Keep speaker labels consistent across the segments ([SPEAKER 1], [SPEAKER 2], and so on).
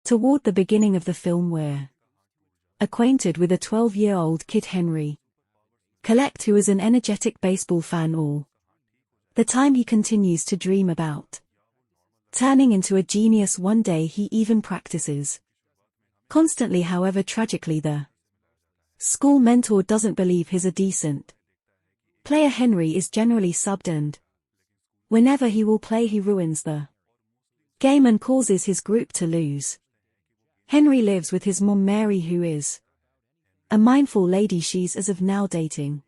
[SPEAKER 1] Toward the beginning of the film we're acquainted with a 12-year-old kid Henry Collect who is an energetic baseball fan all the time. He continues to dream about turning into a genius one day. He even practices constantly. However, tragically the school mentor doesn't believe he's a decent player. Henry is generally subbed and whenever he will play he ruins the game and causes his group to lose. Henry lives with his mom Mary, who is a mindful lady. She's as of now dating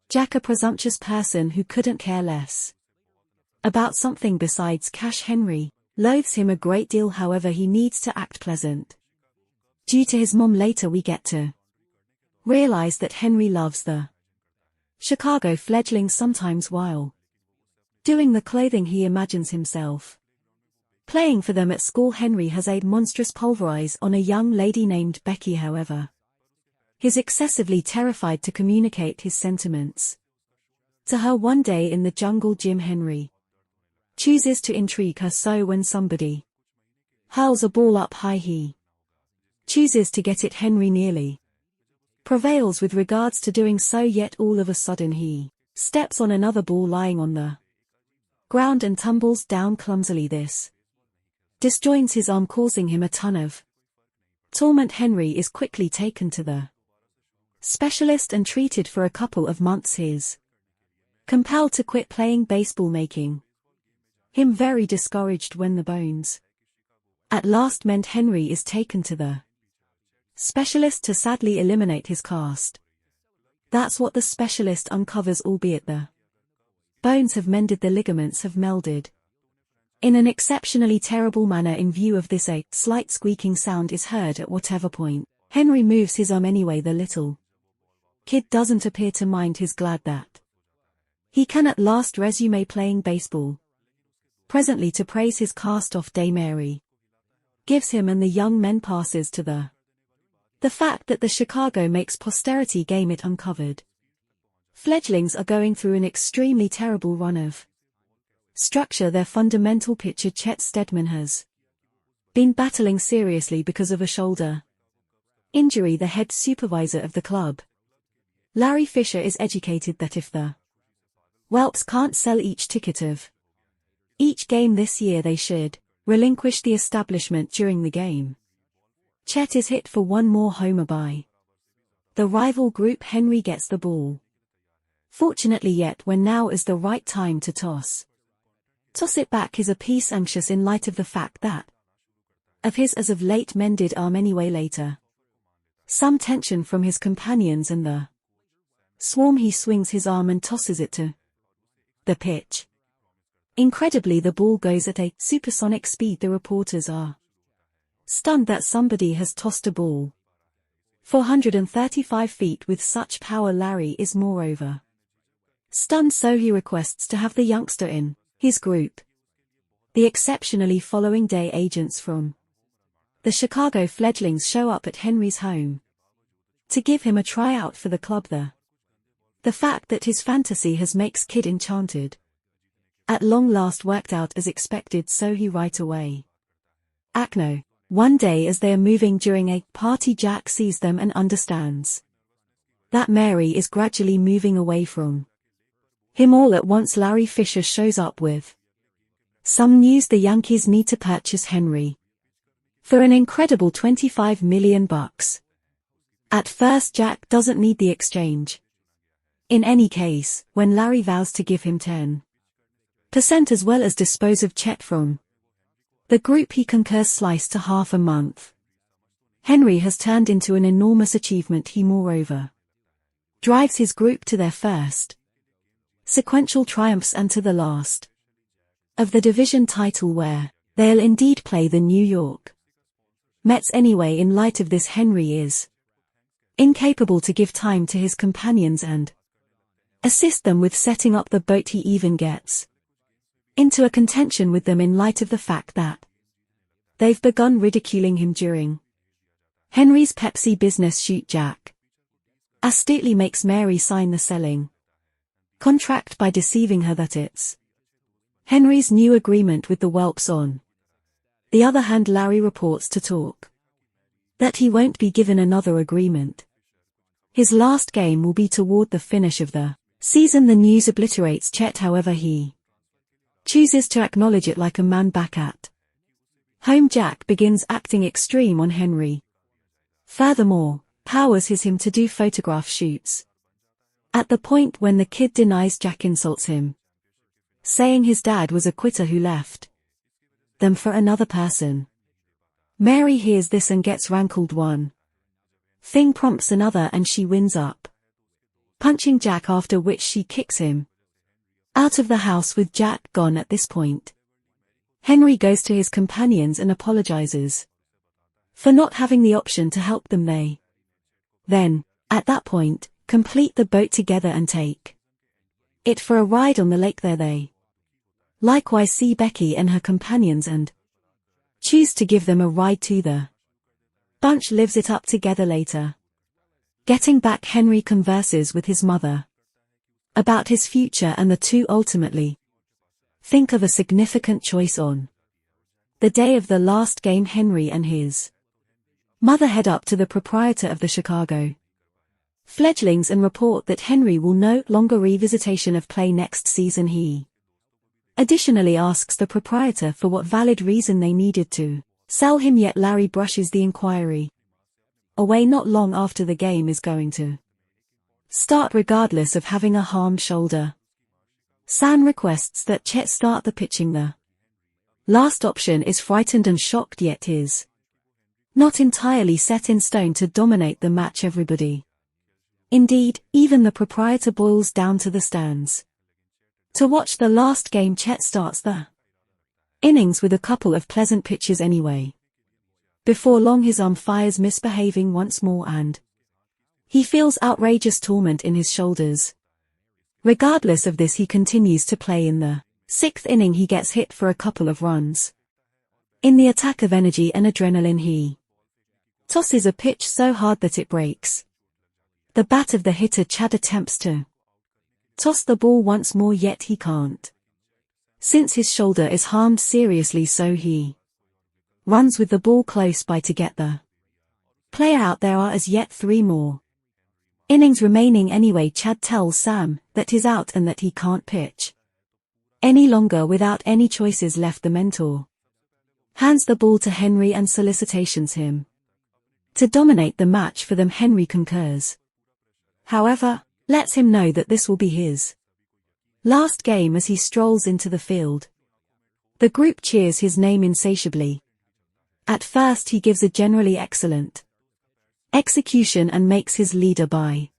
[SPEAKER 1] Jack, a presumptuous person who couldn't care less about something besides cash. Henry loathes him a great deal, however he needs to act pleasant due to his mom. Later we get to realize that Henry loves the Chicago fledglings. Sometimes while doing the clothing he imagines himself playing for them at school. Henry has a monstrous pulverize on a young lady named Becky. However, he's excessively terrified to communicate his sentiments to her. One day in the jungle gym, Henry chooses to intrigue her, so when somebody hurls a ball up high he chooses to get it. Henry nearly prevails with regards to doing so, yet all of a sudden he steps on another ball lying on the ground and tumbles down clumsily. This disjoints his arm, causing him a ton of torment. Henry is quickly taken to the specialist and treated for a couple of months. He's compelled to quit playing baseball, making him very discouraged. When the bones at last mend, Henry is taken to the specialist to sadly eliminate his cast. That's what the specialist uncovers, albeit the bones have mended, the ligaments have melded in an exceptionally terrible manner. In view of this, a slight squeaking sound is heard at whatever point Henry moves his arm. Anyway, the little kid doesn't appear to mind. He's glad that he can at last resume playing baseball. Presently, to praise his cast-off day, Mary gives him and the young men passes to the fact that the Chicago makes posterity game it uncovered fledglings are going through an extremely terrible run of structure. Their fundamental pitcher Chet Steadman has been battling seriously because of a shoulder injury. The head supervisor of the club, Larry Fisher, is educated that if the Whelps can't sell each ticket of each game this year, they should relinquish the establishment during the game. Chet is hit for one more homer by the rival group. Henry gets the ball fortunately, yet when now is the right time to toss it back. Is a piece anxious in light of the fact that of his as of late mended arm. Anyway, later some tension from his companions and the swarm, he swings his arm and tosses it to the pitch. Incredibly, the ball goes at a supersonic speed. The reporters are stunned that somebody has tossed a ball 435 feet with such power. Larry is moreover stunned, so he requests to have the youngster in his group. The exceptionally following day, agents from the Chicago fledglings show up at Henry's home to give him a tryout for the club. The fact that his fantasy has makes Kid enchanted at long last worked out as expected, so he right away acno. One day as they are moving during a party, Jack sees them and understands that Mary is gradually moving away from him. All at once, Larry Fisher shows up with some news. The Yankees need to purchase Henry for an incredible $25 million. At first, Jack doesn't need the exchange. In any case, when Larry vows to give him 10% as well as dispose of Chet from the group, he concurs, sliced to half a month. Henry has turned into an enormous achievement. He moreover drives his group to their first sequential triumphs and to the last of the division title, where they'll indeed play the New York Mets. Anyway, in light of this, Henry is incapable to give time to his companions and assist them with setting up the boat. He even gets into a contention with them in light of the fact that they've begun ridiculing him during Henry's Pepsi business shoot. Jack astutely makes Mary sign the selling contract by deceiving her that it's Henry's new agreement with the Whelps on The other hand, Larry reports to Talk that he won't be given another agreement. His last game will be toward the finish of the season. The news obliterates Chet, however he chooses to acknowledge it like a man back at home. Jack begins acting extreme on Henry. Furthermore, powers him to do photograph shoots. At the point when the kid denies, Jack insults him, saying his dad was a quitter who left them for another person. Mary hears this and gets rankled. One thing prompts another and she winds up punching Jack, after which she kicks him out of the house. With Jack gone at this point, Henry goes to his companions and apologizes for not having the option to help them. They then, at that point, complete the boat together and take it for a ride on the lake. There they likewise see Becky and her companions and choose to give them a ride too. The bunch lives it up together. Later, getting back, Henry converses with his mother about his future, and the two ultimately think of a significant choice. On the day of the last game, Henry and his mother head up to the proprietor of the Chicago Fledglings and report that Henry will no longer revisitation of play next season. He additionally asks the proprietor for what valid reason they needed to sell him, yet Larry brushes the inquiry away. Not long after, the game is going to start regardless of having a harmed shoulder. Sam requests that Chet start the pitching. The last option is frightened and shocked, yet is not entirely set in stone to dominate the match. Everybody, indeed, even the proprietor, boils down to the stands to watch the last game. Chet starts the innings with a couple of pleasant pitches anyway. Before long, his arm fires, misbehaving once more, and he feels outrageous torment in his shoulders. Regardless of this, he continues to play. In the sixth inning, he gets hit for a couple of runs. In the attack of energy and adrenaline, he tosses a pitch so hard that it breaks the bat of the hitter. Chad attempts to toss the ball once more, yet he can't, since his shoulder is harmed seriously, so he runs with the ball close by to get the player out. There are as yet 3 more innings remaining anyway. Chad tells Sam that he's out and that he can't pitch any longer. Without any choices left, the mentor hands the ball to Henry and solicitations him to dominate the match for them. Henry concurs, however, lets him know that this will be his last game as he strolls into the field. The group cheers his name insatiably. At first, he gives a generally excellent execution and makes his leader by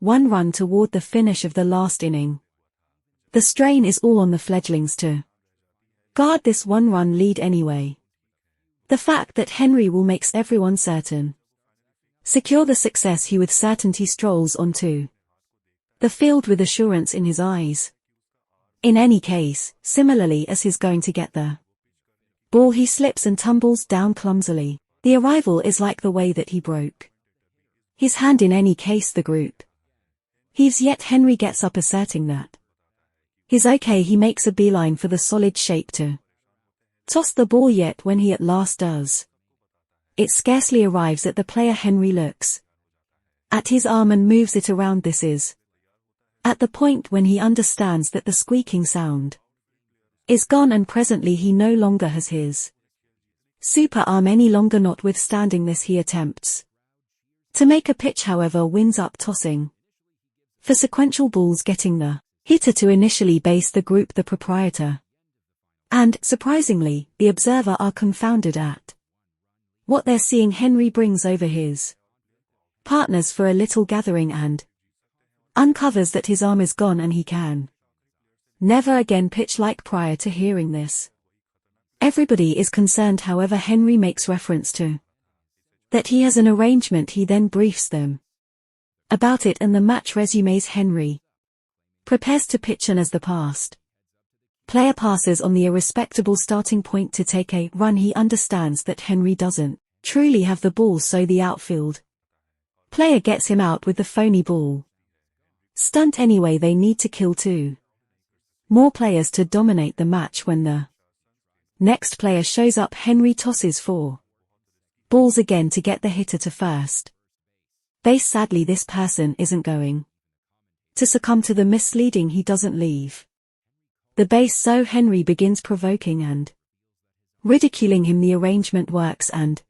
[SPEAKER 1] 1 run toward the finish of the last inning. The strain is all on the fledglings to guard this 1-run lead anyway. The fact that Henry will makes everyone certain secure the success. He with certainty strolls onto the field with assurance in his eyes. In any case, similarly as he's going to get the ball, he slips and tumbles down clumsily. The arrival is like the way that he broke his hand. In any case, the group heaves, yet Henry gets up asserting that he's okay. He makes a beeline for the solid shape to toss the ball, yet when he at last does, it scarcely arrives at the player. Henry looks at his arm and moves it around. This is at the point when he understands that the squeaking sound is gone, and presently he no longer has his super arm any longer. Notwithstanding this, he attempts to make a pitch, however winds up tossing for sequential balls, getting the hitter to initially base the group, the proprietor and, surprisingly, the observer are confounded at what they're seeing. Henry brings over his partners for a little gathering and uncovers that his arm is gone and he can never again pitch like prior to hearing this. Everybody is concerned, however Henry makes reference to that he has an arrangement. He then briefs them about it and the match resumes. Henry prepares to pitch, and as the past player passes on the irrespectable starting point to take a run, he understands that Henry doesn't truly have the ball, so the outfield player gets him out with the phony ball stunt anyway. They need to kill 2 more players to dominate the match. When the Next player shows up. Henry tosses 4 balls again to get the hitter to first base. Sadly, this person isn't going to succumb to the misleading. He doesn't leave the base, so Henry begins provoking and ridiculing him. The arrangement works, and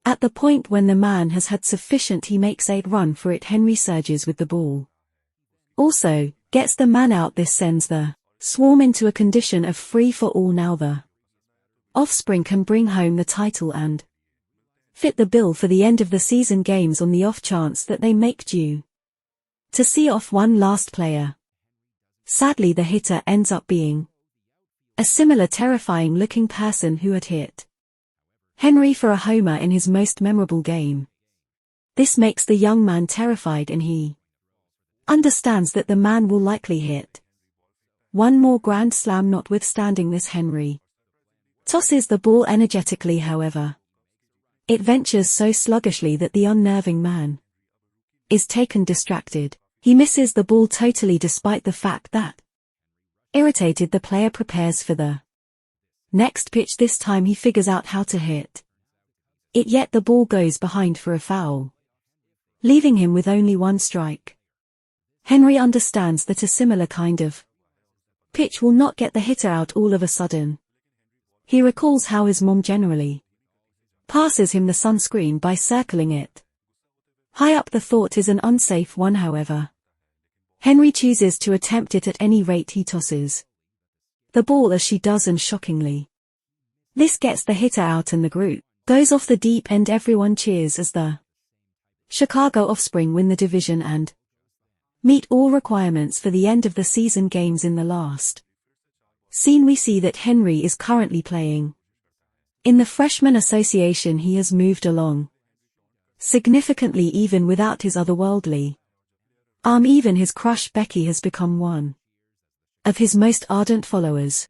[SPEAKER 1] at the point when the man has had sufficient, he makes a run for it. Henry surges with the ball, also gets the man out. This sends the swarm into a condition of free for all. Now the Offspring can bring home the title and fit the bill for the end of the season games, on the off chance that they make due to see off one last player. Sadly, the hitter ends up being a similar terrifying looking person who had hit Henry for a homer in his most memorable game. This makes the young man terrified, and he understands that the man will likely hit one more grand slam. Notwithstanding this, Henry tosses the ball energetically. However, it ventures so sluggishly that the unnerving man is taken distracted. He misses the ball totally, despite the fact that, irritated, the player prepares for the next pitch. This time he figures out how to hit it, yet the ball goes behind for a foul, leaving him with only 1 strike. Henry understands that a similar kind of pitch will not get the hitter out. All of a sudden, he recalls how his mom generally passes him the sunscreen by circling it high up. The thought is an unsafe one, however, Henry chooses to attempt it. At any rate, he tosses the ball as she does, and shockingly, this gets the hitter out and the group goes off the deep end. Everyone cheers as the Chicago Offspring win the division and meet all requirements for the end of the season games. In the last scene, we see that Henry is currently playing in the Freshman Association. He has moved along significantly, even without his otherworldly even his crush Becky has become one of his most ardent followers.